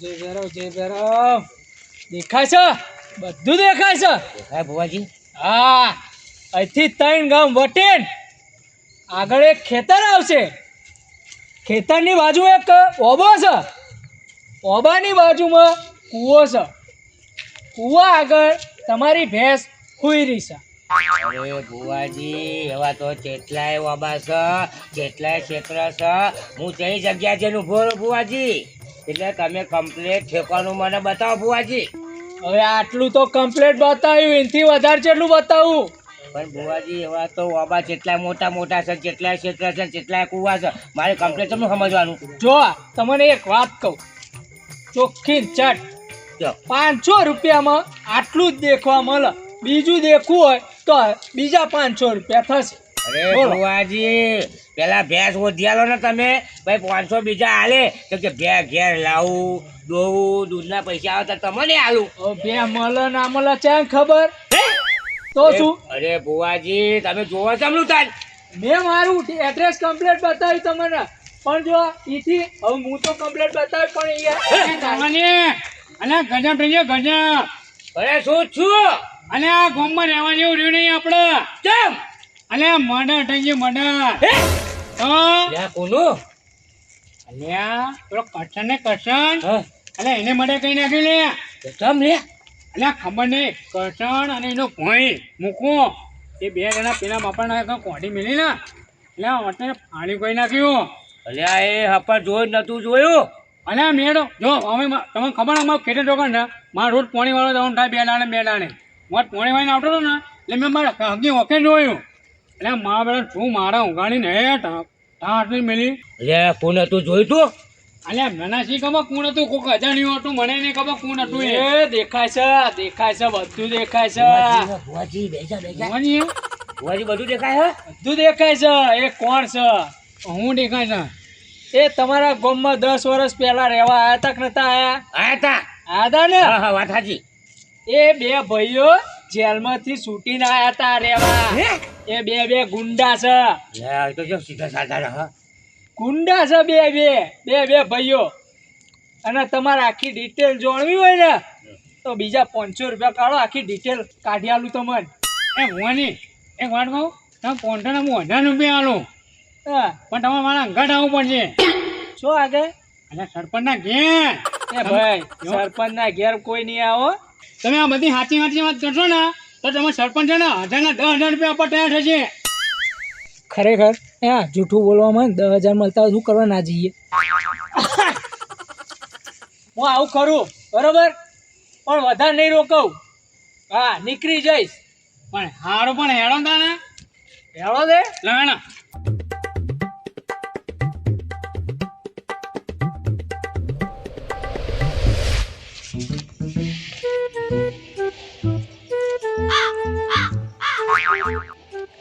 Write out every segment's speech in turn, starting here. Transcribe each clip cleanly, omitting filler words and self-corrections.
જય ભૈરવ દેખાય છે, બધું દેખાય છે. દેખાય ભુવાજી? હા, અહીંથી 3 ગામ વટીને આગળ એક ખેતર આવશે. ખેતરની બાજુ એક ઓબો છે, ઓબાની બાજુમાં કૂવો છે. કૂવા આગળ તમારી ભેંસ સૂઈ રહી છે. અરે ભુવાજી, એવા તો જેટલાય વાબા છે, જેટલાય ક્ષેત્ર છે, હું તે જગ્યા જઈને ઉભો રહું ભુવાજી. એટલે તમે કમ્પ્લીટ ઠેકાણું મને બતાવો ભુવાજી. હવે આટલું તો કમ્પ્લીટ બતાવ્યું, એનાથી વધારે કેટલું બતાવું? પણ ભુવાજી, એવા તો વાબા જેટલા મોટા મોટા છે, જેટલાય ક્ષેત્ર છે, જેટલાય કુવા છે, મારે કમ્પ્લીટ તમને સમજવાનું. જો તમને એક વાત કહું, ચોખ્ખી ચટ જો 500 રૂપિયામાં આટલું જ દેખવા મળે. બીજું દેખવું હોય તો બીજા 500 રૂપિયા થશે. અરે બોલો. ભુવાજી, પેલા ભેંસ ઓઢિયાલો ને તમે, ભાઈ 500 બીજા હાલે તો કે ભેંસ ઘેર લાવું, દોવું, દૂધના પૈસા આવે તો તમને આલું. બે મળે ના મળે ચાં ખબર? તો શું? અરે ભુવાજી, તમે જોવો ચમલું તાર. મેં મારું એડ્રેસ કમ્પ્લીટ બતાવ્યું તમને, પણ જો ઈથી હવે હું તો કમ્પ્લીટ બતાવ્યું, પણ અને ગજબ થઈ ગયો ગજબ. અરે શું છું? અને આ ગામમાં રહેવા જેવું રહ્યું નહીં આપણે. કેમ? અને મર્ડર થઈ ગયું મર્ડર. તો લ્યા કોનું? અલ્યા પેલો કરશન ને કરશન, હા, અને એને મર્ડર કરી નાખ્યું લે. તો કેમ લે? અલ્યા ખબર નહીં, કરશન અને એનો ભાઈ મૂકો એ 2 જણા પેલા બાપાના કોઢી મેલી ને એટલે અત્યારે પાણી કોઈ નાખ્યું. અલ્યા એ હપર જોઈ નતું જોયું. અને મેળો જો અમે તમને ખબર અમારું ખેતર દુકાન છે, મારા રોજ પાણી વાળો જવાનું થાય 2 દાડે મારે પાણી વાળીને આવતો હતો ને એટલે મેં મારા હગી ઓકે જોયું. એટલે મારા બેટા શું મારા ઉગાડીને આટલી મેલી. અલ્યા કોણ હતું જોયું તું? અલ્યા મને શી ખબર કોણ હતું, કોઈક અજાણ્યું હતું, મને નહીં ખબર કોણ હતું. એ દેખાય છે, બધું દેખાય છે. ભુવાજી બેસા બેસા. ભુવાજી ભુવાજી બધું દેખાય હે? બધું દેખાય છે. એ કોણ છે? હું દેખાય છે? એ તમારા ગામમાં 10 વર્ષ પહેલા રહેવા આયા તક નતા આયા? આયા તા. આયા તા ને? હા હા, વાત સાચી. એ 2 ભાઈઓ જેલમાંથી છૂટીને આયા તા રહેવા. હે? એ બે ગુંડા છે. લે એ તો જો સીધા સાધા રહા. ગુંડા છે બે ભાઈઓ. અને તમારે આખી ડિટેલ જાણવી હોય ને તો બીજા 500 રૂપિયા કાઢો, આખી ડિટેલ કાઢી આલું તમને. એ ભુવાની એક વાત કહું, તમે પોન્ટાને હું 1000 રૂપિયા આલું, હા, પણ તમારે મારા અંગાટ આવવું પડશે. શું આગળ? અને સરપંચના ઘેર. એ ભાઈ, સરપંચના ઘેર કોઈ નહીં આવો. તમે આ બધી સાચી વાત કરશો ને તો તમે સરપંચ છે ને 10,000 રૂપિયા આપવા તૈયાર થશે. ખરેખર હા, જૂઠું બોલવામાં 10,000 મળતા શું કરવા ના જઈએ? હું આવું કરું બરોબર, પણ વધારે નહીં રોકવું. હા, નીકળી જઈશ. પણ હારું પણ હેડો તા ને હેળો દે. લગાણા.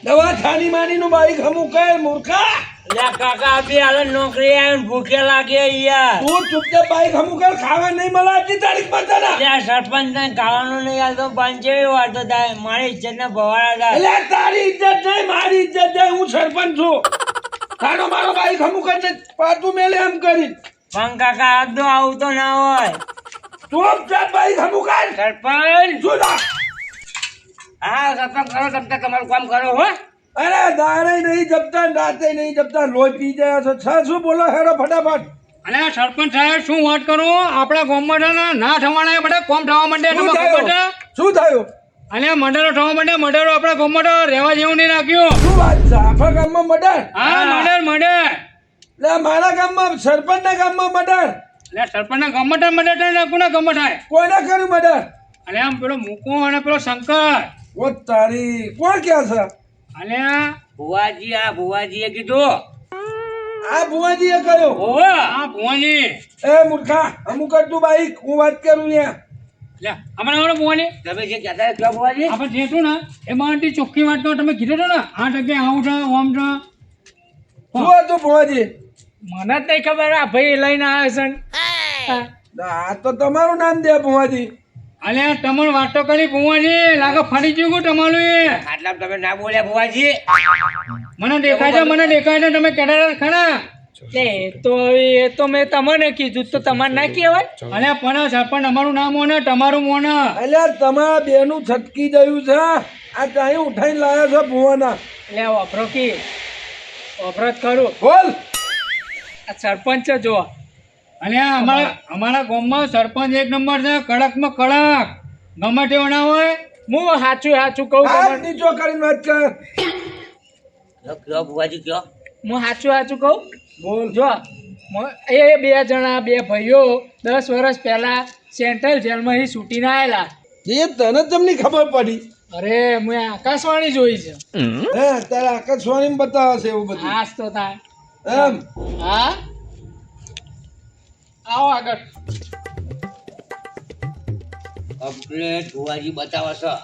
દવા થાની માની નું બાઈક હમું કર મૂર્ખા. લ્યા કાકા બી હાલ નોકરી આવીને ભૂખે લાગે યાર. તું ચૂપચાપ બાઈક હમું કર, ખાવા નહીં મળે આજની તારીખ માં તને. લ્યા સરપંચ ને ખાવાનું નહીં હાલતો, પંચેવી વાળતો થાય, મારી ઇજ્જત ને ભવાડા થાય. એટલે તારી ઇજ્જત નહીં, મારી ઇજ્જત નહીં, હું સરપંચ છું. તારો મારો બાઈક હમું કર ને પાછું મેલે એમ કરી. પણ કાકા આ તો આવું તો ના હોય. ચૂપચાપ બાઈક હમું કર. સરપંચ શું થા? હા સરપંચ કરો, તમે તમારું કામ કરો હો. અરે દારે નહીં જપતા, રાતે નહીં જપતા, લોહી પી જાય છે. શું બોલો હેડો ફટાફટ. અને આ સરપંચ સાહેબ શું વાત કરું, આપણા ગામમાં છે ને ના થવાના બધા કોમ થવા માંડે. શું તમને ખબર છે? થયું? શું થયું? અને મર્ડરો થવા માંડે. મર્ડરો આપણા ગામમાં તો રહેવા જેવું નહીં રાખ્યું. શું વાત છે? આખા ગામમાં મર્ડર? હા મર્ડર. એટલે મારા ગામમાં, સરપંચના ગામમાં મર્ડર? એટલે સરપંચના ગામમાં થાય મર્ડર થાય ને કોના ગામમાં થાય? કોઈને કર્યું મર્ડર? અને આમ પેલો મુકુ અને પેલો શંકર. ઓ તારી, કોણ ક્યાં છે? અને ભુવાજી, આ ભુવાજીએ કીધું. આ ભુવાજીએ કહ્યું. ઓહો. આ ભુવાની. એ મૂર્ખા, અમુક કર તું બાઈક, હું વાત કરું ત્યાં. લે અમારા ભુવાની તમે જે કહેતા હતા કે ભુવાજી? આપણે જેઠું ને એમાં ચોખ્ખી વાત તો તમે કીધું ને 8 જગ્યાએ આવું છે ઓમ છે. શું હતું ભુવાજી? મને જ નહીં ખબર, આ ભાઈ લઈને આવ્યો છે. આ તો તમારું નામ દે ભુવાજી. અલે તમારું વાત તો કરી ભુવાજી, લાગે ફરી ગયું તમારું. એ આટલા તમે ના બોલ્યા ભુવાજી. મને દેખાય છે તમે કહેતા ખરા. એ તો મેં તમને કીધું તો તમારે ના કહેવાય. અને પણ સરપંચ અમારું નામ મોને તમારું મોને. એટલે તમારા બેનું છટકી ગયું છે. આ ચાહી ઉઠાઈને લાયા છો ભુવાના. એટલે વાપરો કી વાપરો જ ખરું. બોલ. આ સરપંચ છે જો. અને અમારા ગામમાં સરપંચ એક નંબર છે, કડકમાં કડક. ગમે તેવો ના હોય. હું સાચું કહું હાથ તમને. નીચો કરીને વાત કર. કયો ભુવાજી કયો? હું સાચું કહું. બોલ. જો એ બે જણા બે ભાઈઓ 10 વર્ષ પહેલા સેન્ટ્રલ જેલમાંથી છૂટીને આવેલા. એ તને તમને ખબર પડી? અરે મેં આકાશવાણી જોઈ છે. હે તારે આકાશવાણી બતાવે છે એવું બધું હાસ તો થાય. એમ? હા આવો આગળ. કમ્પ્લેટ ભુવાજી બતાવે છે.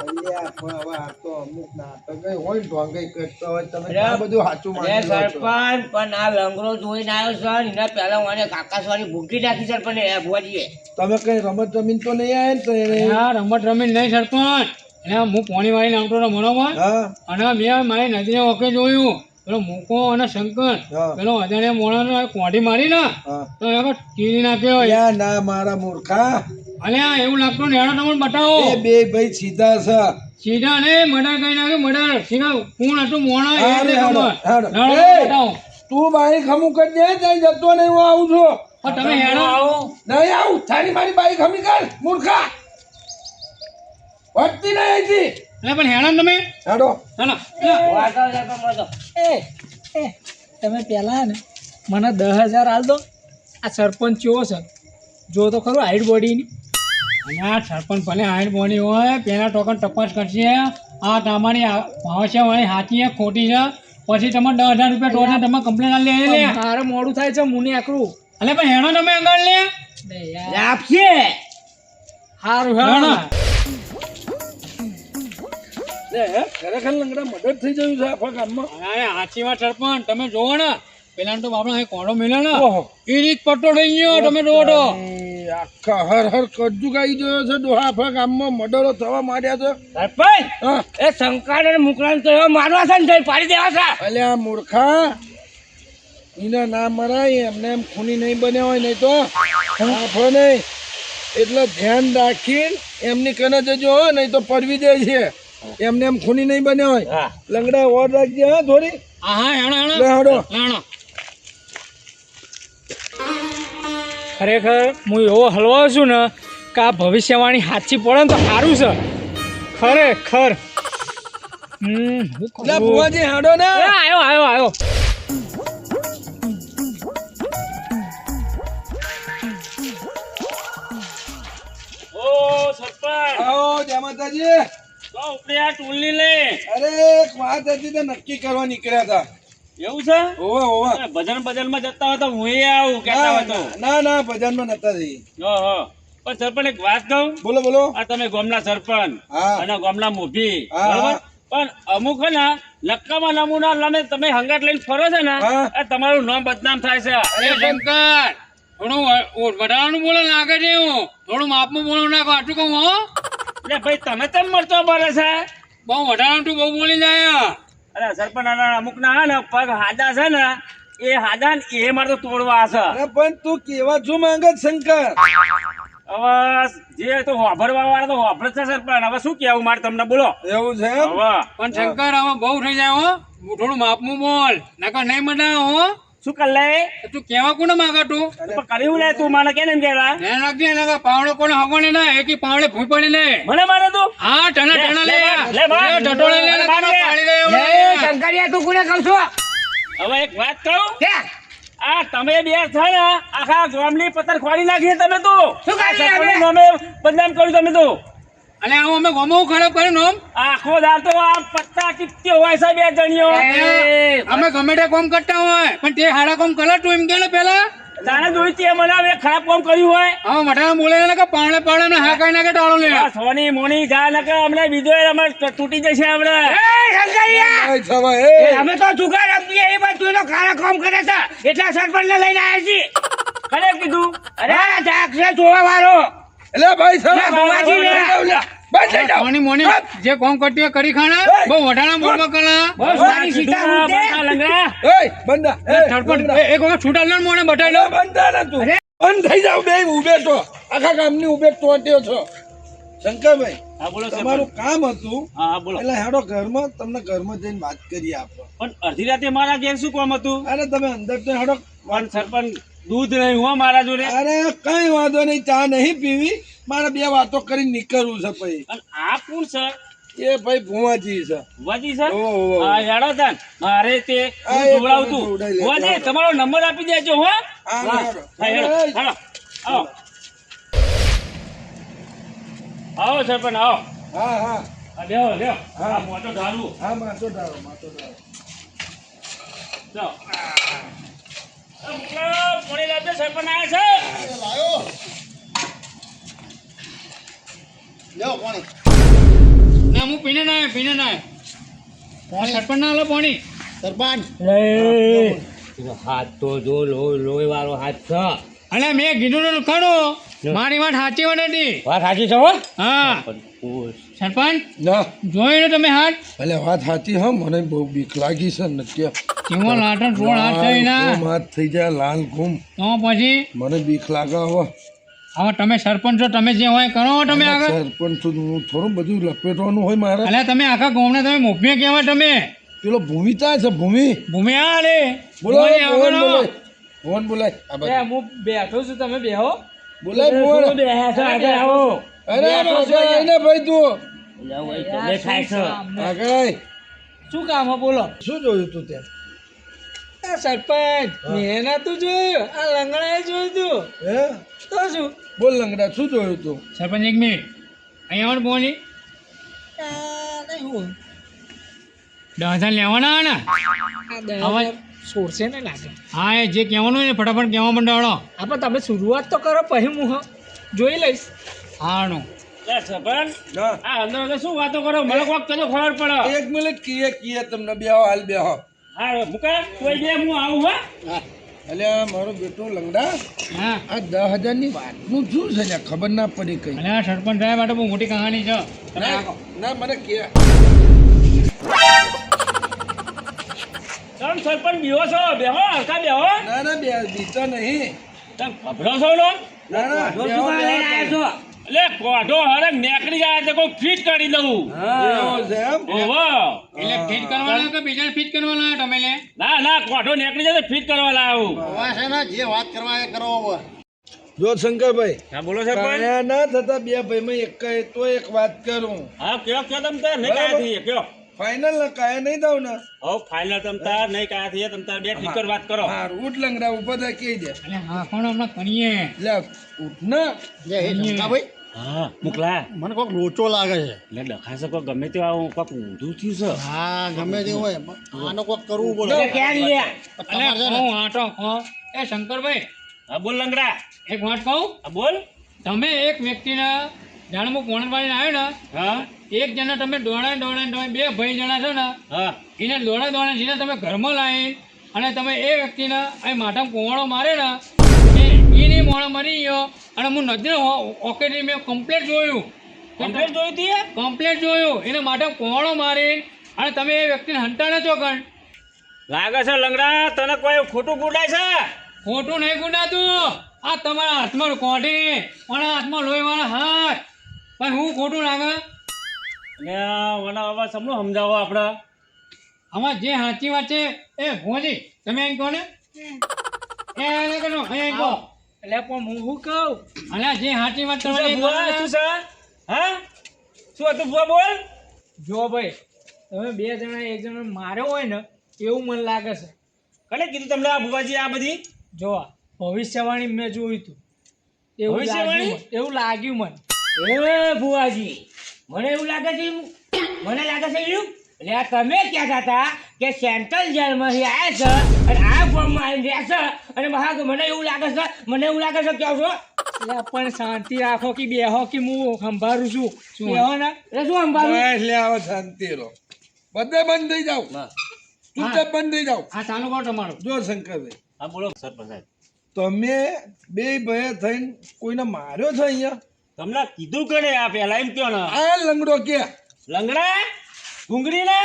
અલ્યા, પણ હવે આ તો અમુક નાટક હોય ને ઢોંગાઈ કરતા હોય તમે અરે, આ બધું સાચું અરે માની લો છો. સરપંચ પણ આ લંગડો જોઈને આવ્યો છે ને એના પહેલા મને કાકાસવાળી ભૂકી નાખી સરપંચ ભુવાજીએ. તમે કઈ રમત રમીને તો નહીં આયા ને તો એને? હા, રમત રમીને નહીં સરપંચ. અને હું પોણી વાળીને આવતો હતો બરોબર. હા અને મેં મારી નદીને વખતે જોયું પેલો મૂકો અને શંકર હા. પેલો અજાણ્યા મોણાનો કોઢી મારી ને હા. તો એ ચીરી નાખ્યો. અલ્યા, ના મારા મૂર્ખા, અને એવું લાગતું ને એનો તમને બતાવો. એ બે ભાઈ સીધા છે. સીધા ને મર્ડર કરી નાખ્યું, મર્ડર. સીધા કોણ હતું મોણા એ હારું, નહીં હારું, ખબર. હારું. લડો, એ! બતાવો. તું બાઈક હમું કરી દે, ત્યાં જતો નહીં, હું આવું છું. પણ તમે હેડો. નહીં આવું, તારી મારી બાઈક હમી કર મૂર્ખા. વધતી નહીં અહીંથી. એટલે પણ હેડો ને તમે. હેડો. ચાલો. વાતો સરપંચ વાતો. એ તમે પહેલા ને મને 10,000 આલ દો. આ સરપંચ કેવો છે જો તો ખરું હાઈટ બોડીની. અને આ સરપંચ ભલે હાઈટ બોડી હોય પેલા ટોકન તપાસ કરશે. આ તમારી ભાવશેવાળી સાચી છે ખોટી છે, પછી તમે 10,000 રૂપિયા ટોકન તમે કમ્પ્લેન આલી લે. મારે મોડું થાય છે મુની આકરું. એટલે પણ હેડો તમે આગળ લે. આપશે. હારું હેડો. હેડો. લે, હે, ખરેખર લંગડા મદદ થઈ ગયું છે આખા ગામમાં. અરે સાચી વાત સરપંચ, તમે જોવો ને પેલા તો આપણે અહીં કોડો મિલે ને ઓહો. એ રીત પટ્ટો થઈ ગયો. તમે જોવો તો એ આખા હર હર કજ્જુ ગાઈ ગયો છે. ડોહા આખા ગામમાં મર્ડરો થવા માંડ્યા છે. સરપંચ હા. એ શંકર અને મુકરાન તો એવા મારવા છે ને જઈ પાડી દેવા છે. અલ્યા મૂર્ખા, એના ના મરાય. એમને એમ ખૂની નહીં બન્યા હોય નહીં તો આફો નહીં. એટલે ધ્યાન રાખીને એમની કને જજો હો, નહીં તો પરવી દે છે. એમને એમ ખૂની નહીં બન્યા હોય. હા. લંગડા ઓર રાખજે હા થોડી. હા હા હેડો હેડો લે હેડો. હેડો. ખરેખર હું એવો હલવાયો છું ને કે આ ભવિષ્યવાણી સાચી પડે ને તો સારું છે ખરેખર. હું લે કરું? ભુવાજી હેડો ને. એ આવ્યો. ઓ સરપંચ આવો જય માતાજી. તો ઉપરે આ ટૂલની લે. અરે એક વાત હતી તો નક્કી કરવા નીકળ્યા હતા. એવું છે? ઓવા ઓવા. ભજન માં જતા હોય તો હું આવું કહેતા હોય તો. ના ભજનમાં નતા જઈ. ઓહો. પણ સરપંચ એક વાત કહું. બોલો બોલો. આ તમે ગામના સરપંચ હા. અને ગામના મોભી હા, બરોબર? હા. પણ અમુક હે ને નક્કામાં નમૂના લમે તમે હંગાટ લઈને ફરો છો ને હા. આ તમારું નામ બદનામ થાય છે. અરે શંકર થોડું વધારાનું બોલો લાગે છે એવું. થોડું માપમાં બોલો નાખો આટલું કહું હો. એટલે ભાઈ તમે તેમ મળતો બોલે છે. બહુ વધારાનું તું બહુ બોલી જાય. અરે સરપંચ અમુક ના હે ને પગ હાડા છે ને એ હાડા ને એ મારે તો તોડવા છે. અરે પણ તું કેવા શું માંગે છે, શંકર? હવે જે તો વાભરવા વાળા તો વાભરે છે સરપંચ. હવે શું કેવું મારે તમને બોલો. એવું છે એમ? હવે પણ શંકર હવે બહુ થઈ જાય હો. થોડું માપનું બોલ નકર નહીં મનાવ હો. શું કર લે તું કેવા કોને માંગા તું પણ કર્યું લે તું મને કેમ કેવા ધ્યાન રાખજે નકર પાવડો કોને હગવાને ના એકી પાવડે ભૂઈ પડી લે મને મારે તું હા ટણા લે ટટોળે લે પાડી લે શંકરિયા તું કોને કહું છું? હવે એક વાત કહું આ તમે બે છે ને આખા ગામની પથ્થર ખોડી નાખી તમે તો શું કરી સરપંચનું નામે બદનામ કર્યું તમે તો. અને આવું અમે ગમો ખરાબ કર્યું નામ આખો દાર તો આ પત્તા ટીકતી હોય છે બે જણીઓ. અમે ગમે તે કામ કરતા હોય પણ તે હારા કામ કરે તું એમ કે ને પેલા તારે જોઈ તે મને હવે ખરાબ કામ કર્યું હોય. હા મઠા બોલે ને કે પાવડે ને હા કઈ નાખે ટાળો લે સોની મોની જા ને કે અમને બીજો અમે તૂટી જશે આપણે. ભાઈ થવા, એ. અમે તો જુગાર રમીએ એ બધું એનો ખારા કામ કરે છે એટલા સરપંચ ને લઈને આવ્યા છીએ. ખરે કીધું અરે જાગશે જોવા વાળો. એટલે ભાઈ થવા. લે, ભુવાજી લે. બસ થઈ જાઓ. મોની મોની જે કોમ કરતી હોય કરી ખાણા બહુ વઢાણા મોરમાં કલા બસ મારી સીતા મૂકે. લંગડા એય, બંધા. એય, સરપંચ બંધા. એક વખત છૂટા લો મોને બતાવી લો બંધા ના તું. બંધ થઈ જાવ બે ઉભે છો. આખા ગામની ઉભે ટોટ્યો છો. શંકરભાઈ, હા બોલો તમારું કામ હતું હા બોલો એટલે હેડો ઘરમાં તમને ઘરમાં જઈને વાત કરીએ આપણે. પણ અડધી રાતે મારા ઘેર શું કામ હતું અરે તમે અંદર તો હેડો. પણ સરપંચ દૂધ નહીં હું મારા જોડે અરે કઈ વાંધો નહીં, ચા નહીં પીવી, મારે બે વાતો કરીને નીકળવું છે પછી. અને આ કોણ છે એ ભાઈ ભુવાજી છે. વાજી છે ઓહો. હા હેડો તાન મારે તે હા, હું એ જોવડાવતું તો જોવડાવી લે. વાજી તમારો નંબર આપી દેજો હો આ હેડો. હા હેડો એય, હેડો આવો આવો સરપંચ આવો હા હા આ બેહો બેહો હા. આ મોટો ઢાળું હા માથો ડાળો, માથો ડાળો. ચાલો પાણી લાવજો સરપંચ આવ્યા છે ના હું પીને ના આવ્યો, પીને ના આવ્યો. સરપંચ ના લો પાણી એનો હાથ તો જો લોહી વાળો હાથ છે. અલે મેં કીધું ને ખરું મારી વાત સાચી વાત હતી વાત સાચી છે હો હા પણ ખુશ. સરપંચ ના જોઈ લો તમે હાથ એટલે વાત સાચી હા, મને બહુ બીક લાગી છે ને કે કેવો લાટણ રોડ હાથ થઈ ના ગુમ હાથ થઈ જાય લાલ ગુમ, તો પછી મને બીક લાગે હવે. હવે તમે સરપંચ છો તમે જે હોય કરો તમે આગળ સરપંચ છું, હું થોડું બધું લપેટવાનું હોય મારે. અલે તમે આખા ગામને તમે મોભીએ કહેવાય તમે પેલો ભૂમિ ત્યાં છે, ભૂમિ ભૂમિ આ રે બોલો ભૂમિ ભુવન આગળ આવો. બોલાય, ભુવન બોલાય. આ બાજુ. હું બેઠો છું, તમે બેહો. બોલાય ભુવન. શું બેહ્યા છો? આગળ આવો અરે આગળ આવીને ભાઈ તું જાઓ, ભાઈ, તમે થાય છે આગળ આય. શું કામ હે બોલો? શું જોયું તું ત્યાં? આ સરપંચ મેં નતું જોયું, આ લંગડાએ જોયું તું. હે તો શું? બોલ લંગડા, શું જોયું તું? સરપંચ એક મિનિટ અહીંયા આવો બોલી આ નહીં હું. 10,000 લેવાના ને આ દવા છોડશે ને લાગે. હા એ જે કહેવાનું હોય ને ફટાફટ કહેવા માંડો આપણે તમે શરૂઆત તો કરો, પછી હું જોઈ લઈશ. હાનું લે સરપંચ ના આ અંદર અંદર શું વાતો કરો મને કોક તો ખબર પડે એક મિનિટ કીએ તમને બેહો, હાલ બેહો. હા મુકા કોઈ બે હું આવું હો અલ્યા મારો બેટો લંગડા, હા આ 10,000 ની વાતનું શું છે લ્યા? ખબર ના પડી કઈ. અને આ સરપંચ સાહેબ માટે બહુ મોટી કહાની છે તમે ના આગળ. ના, મને કે તમે સરપંચ બીવો છો બેહો હરકા બેહો ના ના બે બીતા નહીં. તમે ખબરો છો લો ના ના જો બેહો, શું લઈને બેહો. આવ્યા છો એટલે કોઢો હરક નીકળી જાય તો કોઈ ફિટ કરી દઉં બેહો છે એમ? ઓહો એટલે ફીટ કરવાના કે બીજા ફીટ કરવાના તમે લે ના ના કોઢો નીકળી જાય તો ફિટ કરવા લાવું જો શંકરભાઈ, હા બોલો સરપંચ કાયા ના થતા બે ભાઈમાં એક કહે તો એક વાત કરું. હા કયો કયો તમ તાર નહીં કાયા થઈએ કયો ફાઇનલ ના કાયા નહીં દઉં ને. હો ફાઇનલ તમ તાર નહીં કાયા થઈએ તમ તાર બે ટીકર વાત કરો હા ઉઠ લંગડા, ઉપર થાય કહી દે. એટલે હા પણ હમણાં કરીએ લે ઉઠ ને. હા મુકલા મને કોઈક લોચો લાગે છે એટલે ડખાશે કોઈ ગમે તે આવું કોક ઊંધું થયું છે હા ગમે તે હોય આનો કોઈક કરવું પડે એટલે ક્યાં ગયા એટલે કહું આટો કહો એ શંકરભાઈ હા બોલ લંગડા એક વાત કહું હા બોલ તમે એક વ્યક્તિના જાણે હું પોણ વાળીને આવ્યો ને હા એક જણા તમે દોડાય બે ભાઈ જણા છો ને હા એને દોડા જીને તમે ઘરમાં લાવી અને તમે એ વ્યક્તિને અહીં માથામાં કોવાળો મારે ને એની મોણો મરી ગયો અને હું નજરે ઓકેથી મેં કમ્પ્લેટ જોયું કમ્પ્લેટ જોઈ હતી કમ્પ્લેટ જોયું એને માથામાં કોવાળો મારી અને તમે એ વ્યક્તિને હંટાણે છો કણ લાગે છે લંગડા તને કોઈ ખોટું બોલાય છે ખોટું નહીં ગુંડાતું આ તમારા હાથમાં કોઠી મારા હાથમાં લોહીવાળા હાથ પણ હું ખોટું લાગે અને મને હવે સમજો સમજાવો આપણે આમાં જે સાચી વાત છે એ ભોજી તમે અહીં કહો ને એ અહીં કહો, અહીં કહો. એટલે પણ હું શું કહું? અને જે સાચી વાત શું તમે છે અહીં કહો બુઆ ને. શું છે હા શું હતું બુઆ બોલ જો ભાઈ, તમે બે જણા એક જણા માર્યો હોય ને એવું મને લાગે છે. કને કીધું તમને આ બુવાજી આ બધી જો આ ભવિષ્યવાણી મેં જોયું હતું, એવું ભવિષ્યવાણી? લાગ્યું મને. એવું લાગ્યું મને. એ ભુવાજી મને એવું લાગે છે મને લાગે છે એવું એટલે આ તમે કહેતા હતા કે સેન્ટ્રલ જેલમાંથી આવ્યા છે અને આ ફોર્મમાં આવીને રહ્યા છે અને મને એવું લાગે છે કહો છો એટલે પણ શાંતિ રાખો કે બેહો કે હું સંભાળું છું. શું? બેહો ને. એટલે શું અંબારું બસ લે આવો શાંતિ રહો, બધે બંધ થઈ જાવ, ચૂપચાપ બંધ થઈ જાવ. હા ચાલુ કરો તમારું જો શંકરભાઈ, હા બોલો સરપંચ સાહેબ તમે બે ભાઈ થઈને કોઈને માર્યો છે અહીંયા? તમને કીધું કે નહીં આ પહેલા એમ કયો ને આ લંગડો કે લંગડા ઘૂંગળી ને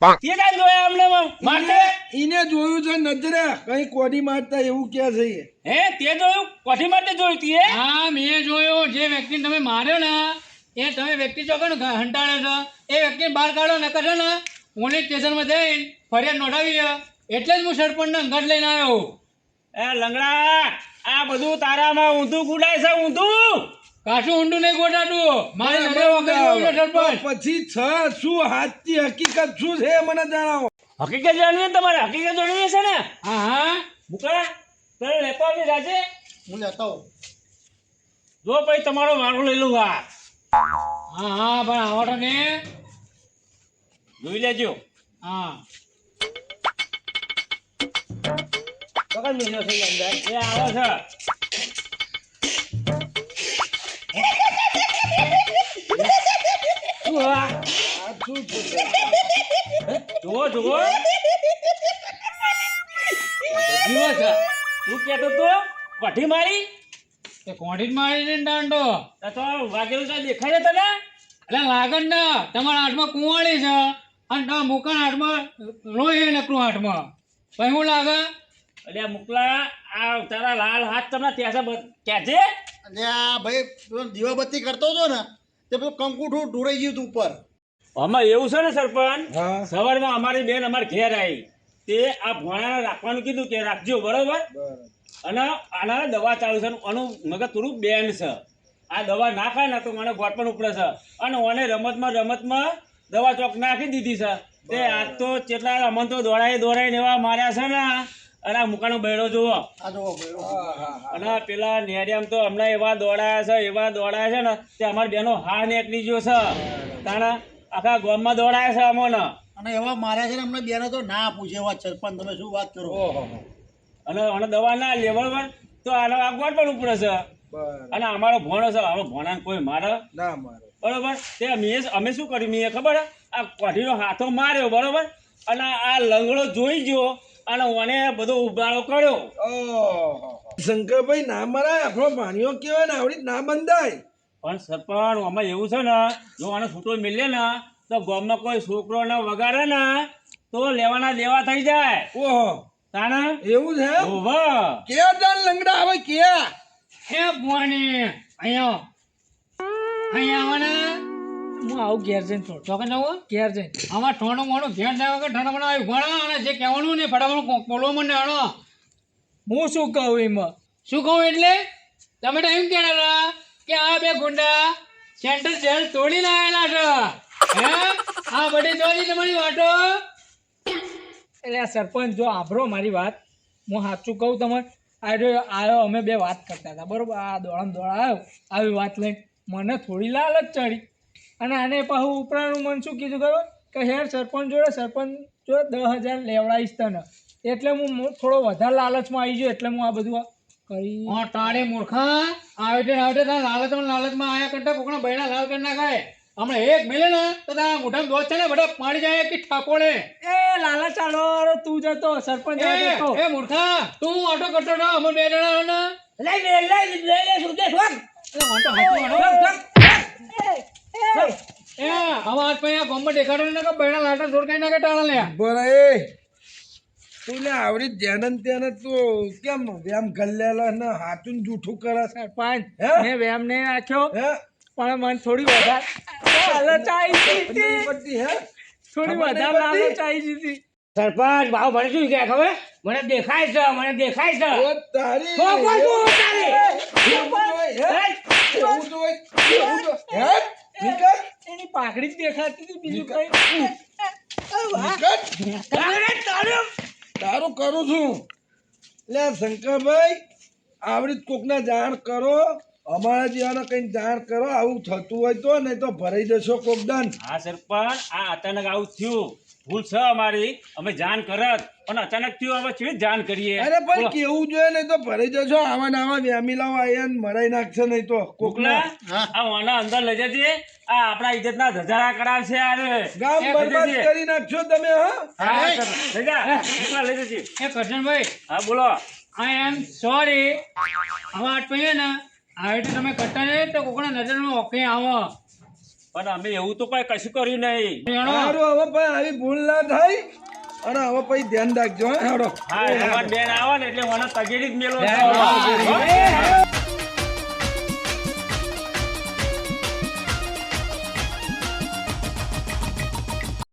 તે કાંઈ જોયા અમને માટે ઈને જોયું છે નજરે કઈ કોડી મારતા એવું કે છે એ. હે તે જોયું કોઠી માટે જોયું તી હે હા મેં જોયો જે વ્યક્તિને તમે માર્યો ને એ તમે વ્યક્તિ ચોકન હંટાળ્યો છો એ વ્યક્તિને બહાર કાઢો નકર છે ને પોલીસ સ્ટેશનમાં જઈને ફરિયાદ નોંધાવી છે. એટલે જ હું સરપંચને અંગત લઈને આવ્યો. એ લંગડા આ બધું તારામાં ઊંધું ગુડાય છે ઊંધું કાશું ઊંડું નહીં ગોટાતું મારે નજર વગર જોયું છે સરપંચ. પછી શું હાચી હકીકત શું છે એ મને જણાવો. હકીકત જાણવી ને તમારે હકીકત જાણવી છે ને હા હા મુકલા તને લેતો આવી રાજે હું લેતા આવું. જો પછી તમારો વારો લઈ લઉં આ હા હા પણ આવો તો ને જોઈ લેજો હા પકડ મિલ્યો છે અંદર એ આવે છે શું આ આ શું છે? જુઓ જુઓ જીવો છે તું કહેતો તો કઠી મારી તે કોઠી જ મારીને દાંડો તો વાગેલું તો દેખાય છે તને એટલે લાગણ ના તમારા હાથમાં કુંવાળી છે અને તમારા મુકાના હાથમાં લોહી નકરું હાથમાં પછી શું લાગે અલ્યા મુકલા આ તારા લાલ હાથ તમને ત્યાં ક્યાં છે અને આ ભાઈ પેલો દીવાબત્તી કરતો હતો ને તે પેલું કંકુઠું ઢોળાઈ ગયું હતું ઉપર. આમાં એવું છે ને સરપંચ હા સવારમાં અમારી બેન અમારે ઘેર આવી તે આ ભોણાને રાખવાનું કીધું કે રાખજો બરોબર બરાબર. અને આના દવા ચાલુ છે આનું મગજ થોડું બેન્ડ છે આ દવા ના ખાય ને તો મને ગોટ પણ ઉપડે છે અને ઓને રમતમાં દવા ચોક નાખી દીધી છે તે આજ તો કેટલા અમન તો દોડાઈને એવા માર્યા છે ને અને આ મુકાનો બૈડો જુઓ આ જોવો ભાઈ. હા હા હા. અને પેલા નેરિયામ તો હમણાં એવા દોડાયા છે ને તે અમારી બેનો હા નીકળી ગયો છે તાણા આખા ગામમાં દોડાયા છે અમોને અને એવા માર્યા છે ને અમને બેને તો ના પૂછે એવા સરપંચ તમે શું વાત કરો. ઓહો અને દવા ના લે બરોબર તો આનો આ ગોટ પણ ઉપડે છે બરાબર. અને અમારો ભોણો છે હવે ભોણાને કોઈ મારે ના મારે. બરોબર તે અમે શું કર્યું મેં ખબર હે? આ કોઠીનો હાથો માર્યો બરોબર અને આ લંગડો જોઈ ગયો અને ઓને બધો ઉબાળો કર્યો ઓહો. શંકરભાઈ ના મરાય આપણો ભાણિયો કેવાય ને આવડી ના બંધાય. પણ સરપંચ આમાં એવું છે ને જો આને છૂટો મિલે ને તો ગામમાં કોઈ છોકરો ને વગાડે ને તો લેવાના દેવા થઈ જાય ઓહો તાણે એવું છે એમ? ઓહો ક્યાં જાણ લંગડા આવે ક્યાં? હે ભુવાની અહીંયા આવો ને હું આવું ઘેર જઈને થોડું ચોકન જવું ઘેર જઈને આમાં ઠોણું મોણું ઘેર જાય વગર ઠાણા મને આવ્યું ભણા અને જે કહેવાનું ને ફટાફટ બોલવા મને આણો હું શું કહું એમાં શું કહું એટલે તમે તો એમ કહેતા હતા કે આ બે ગુંડા સેન્ટર જેલ તોડી લાવેલા છે હે આ બધી જોઈ તમારી વાતો એટલે આ સરપંચ જો આભરો મારી વાત હું સાચું કહું તમને આવ્યો અમે બે વાત કરતા હતા બરોબર આ દોડા આવ્યો આવી વાત લઈને મને થોડી લાલચ ચડી અને આને પાછું ઉપરાનું મને શું કીધું ખબર કે હેર સરપંચ જોડે 10,000 લેવડાવીશ તને એટલે હું થોડો વધારે લાલચમાં આવી ગયો એટલે હું આ બધું કરી હા તારે મૂર્ખા આવે તારા લાલચમાં આયા કરતા કોકના બૈણા લાલ કરી નાખાય હમણાં એક મિલે ને તો તારા મોઢામાં દોત છે ને બધા પાડી જાય કે ઠાકોડે એ લાલચ ચાલો તું જતો સરપંચ જતો એ મૂર્ખા તું ઓટો કરતો હતો અમે બે જણા ને એ આવાજ પછી ગોમમાં દેખાડો ને કે બૈણા લાટા જોડકાઈ નાખે ટાળા લે બરાબર તું લે આવડી ધ્યાન ત્યાં તું કેમ વ્યાયામ ગલ્લેલો ને હાથું જૂઠું કરે છે? સરપંચ હે? મેં વ્યાયામ નહીં રાખ્યો હે પણ મને થોડી વધારે લાલચ આવી હતી પડતી હે થોડી ખબર નહીં વધારે પડતી? લાલચ આવી હતી સરપંચ ભાવ મને શું કહે ખબર મને દેખાય છે ઓ તારી તો કોણ તું તારી? એવું તો હોય, હે? એવું તો હોય, એવું તો હે નીકળ એની પાઘડી જ દેખાતી હતી બીજું કઈ નીકળ તારું કરું છું લે શંકરભાઈ આવડી જ કોકને જાણ કરો અમારા જેવાને કઈ જાણ કરો આવું થતું હોય તો નહીં તો ભરાઈ જશો કોક દંડ. હા સરપંચ આ અચાનક આવું થયું ભૂલ છે અમારી અમે જાણ કરત પણ અચાનક થયું અમે કેવી જાણ કરીએ અરે પણ બોલો. કેવું જોઈએ નહીં તો ભરાઈ જશો આવા ને આવા વ્યામીલાઓ આયા ને મરાઈ નાખશે નહીં તો કોકના કોકના આ વાના અંદર લઈ જજે આ આપણા ઇજ્જતના ધજારા કરાવશે યાર ગામ બરબાદ કરી નાખશો તમે હા હા સરપંચ. લઈ જા નીકળા લઈ જજે એ કરશનભાઈ હા બોલો આઈ એમ સોરી આવા પછી ને આવી રીતે તમે કરતા નહીં તો કોકના નજરમાં ઓકે આવો પણ અમે એવું તો કઈ કશું કર્યું નહીં. જાણો? સારું હવે ભાઈ આવી ભૂલ ના થાય અને હવે પછી ધ્યાન રાખજો હે હેડો હા તમારે બેન આવે ને એટલે મને તગેડી જ મેળવો. જય માતાજી.